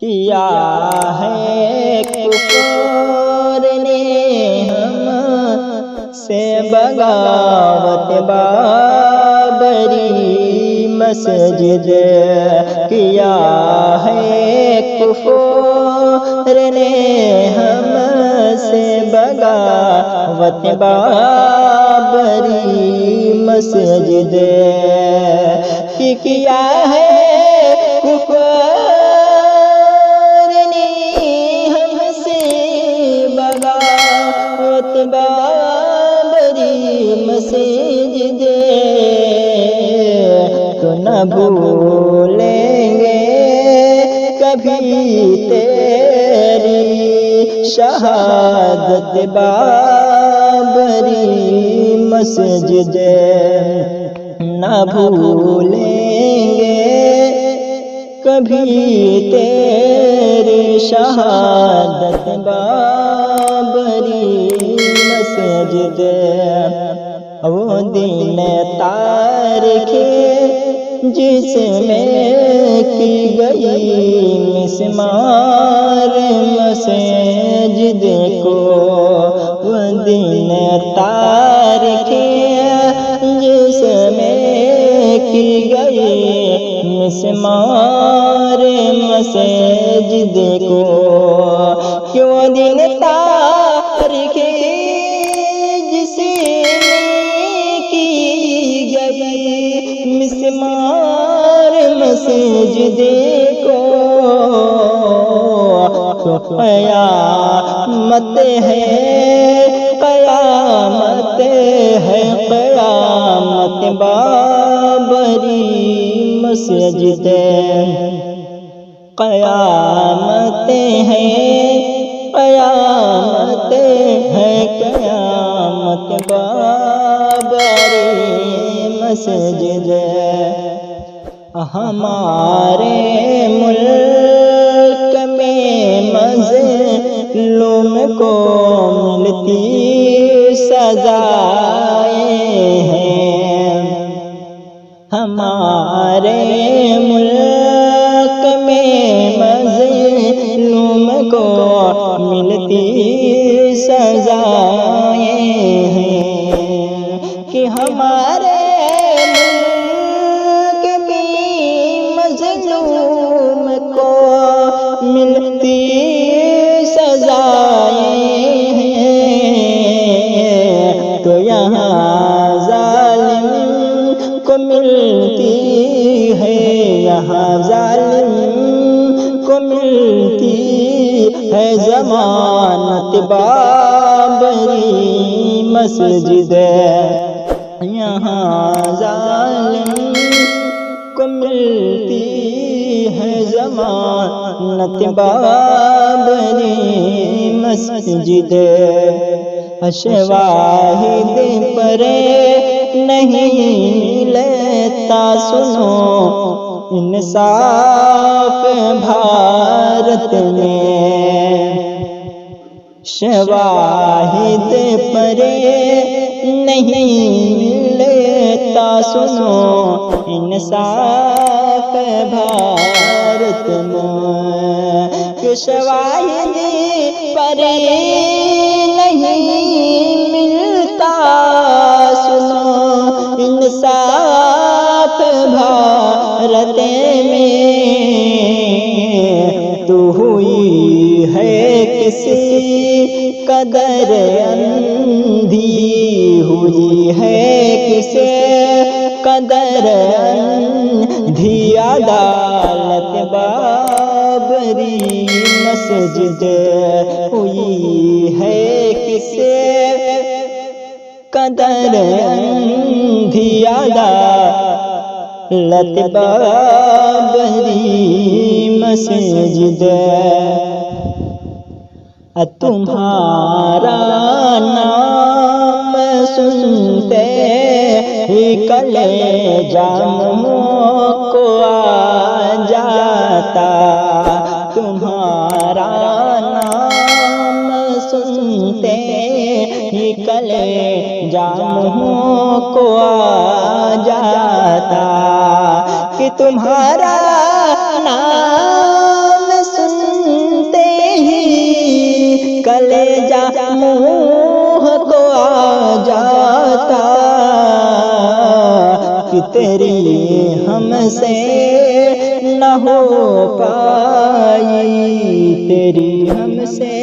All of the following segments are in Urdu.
کیا ہے کفر نے ہم سے بغاوت بابری مسجد، کیا ہے کفر نے ہم سے بغاوت بابری مسجد، کہ کیا ہے کفر نے ہم سے بغاوت بابری مسجد، تو نہ بھولیں گے کبھی تیری شہادت بابری مسجد، نہ بھولیں گے کبھی تیری شہادت بابری مسجد، وہ دن تاریخ جس میں کی گئی مسمار مسجد کو، وہ دن تاریخ جس میں کی گئی مسمار مسجد کو، کیوں دن تاریخ جس میں کی گئی مسمار مسجد کو، تو قیامت ہے قیامت ہے قیامت بابری مسجد، قیامت ہے قیامت ہے قیامت بابری مسجد، ہمارے ملک میں مظلوم کو ملتی سزائیں ہیں، ہمارے ملک میں مظلوم کو ملتی سزائیں ہیں، کہ ہمارے ملک میں مظلوم کو ملتی سزائیں ہیں، تو یہاں ظالم کو ملتی ہے، یہاں ظالم کو ملتی ہے ضمانت بابری مسجد، یہاں ظالم کو ملتی ہے ضمانت بابری مسجد، شواہد پر نہیں لیتا سنو انصاف بھارت میں، شواہد پر نہیں لیتا سنو انصاف بھارت میں، کہ شواہد پر نہیں ملتا سنو انصاف بھارت میں، تو ہوئی ہے کسی قدر اندھی، ہوئی ہے کسی قدر اندھی عدالت بابری مسجد، ہوئی ہے کسی قدر اندھی عدالت بابری مسجد، تمہارا نام سنتے ہی کلیجہ منہ کو آ جاتا، تمہارا نام سنتے ہی کلیجہ منہ کو آ جاتا، کہ تمہارا نام سن تیری ہم سے نہ ہو پائی، تیری ہم سے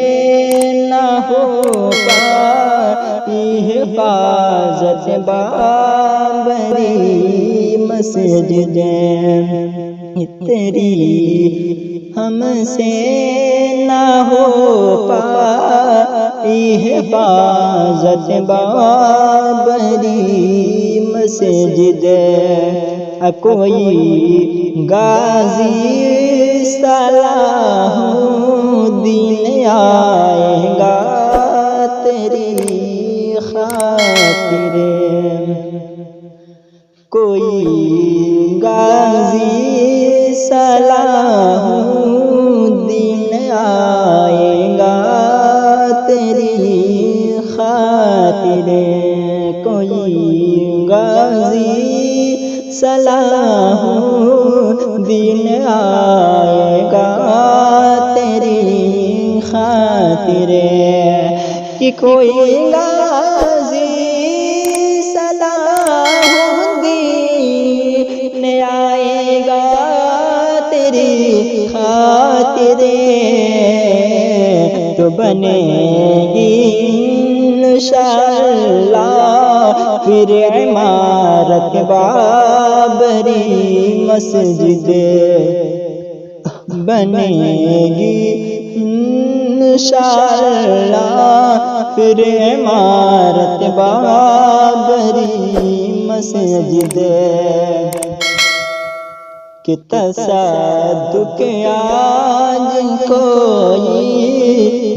نہ ہو پائی حفاظت بابری مسجد، تیری ہم سے نہ ہو پائی حفاظت بابری مسجد، کوئی غازی صلاح الدین آئے گا تیری خاطر، کوئی غازی صلاح الدین آئے گا تیری خاطر، کوئی غازی صلاح الدین آئے گا تیری خاطر، کہ کوئی غازی صلاح الدین آئے گا تیری خاطر، تو بنے گی انشاءاللہ پھر عمارت بابری مسجد، بنے گی انشاءاللہ پھر عمارت بابری مسجد، کہ تصدق آج کوئی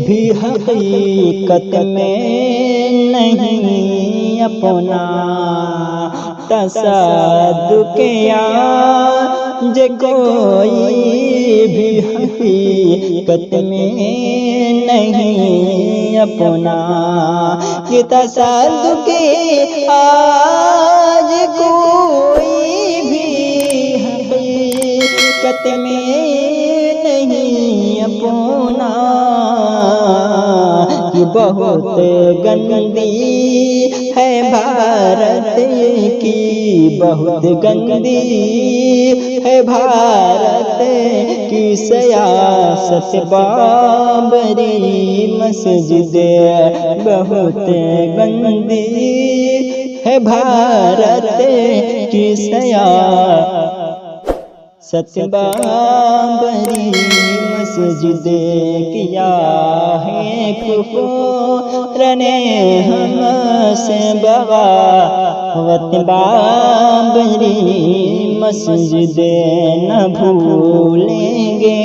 بھی حقیقت میں نہیں اپنا، تصدق آج کوئی بھی حقیقت میں نہیں اپنا، کہ تصدق آج کوئی بھی حقیقت میں نہیں اپنا، کہ بہت گندی ہے بھارت کی، بہت گندی ہے بھارت کی سیاست بابری مسجد، بہت گندی ہے بھارت کی سیاست بابری مسجد، کیا ہے کفر نے ہم سے بغاوت بابری مسجد، نہ بھولیں گے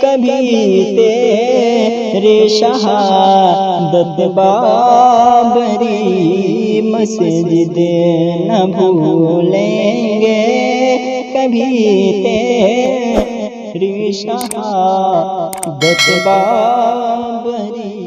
کبھی تیری شہادت بابری مسجد، نہ بھولیں گے کبھی تیری شہادت بابری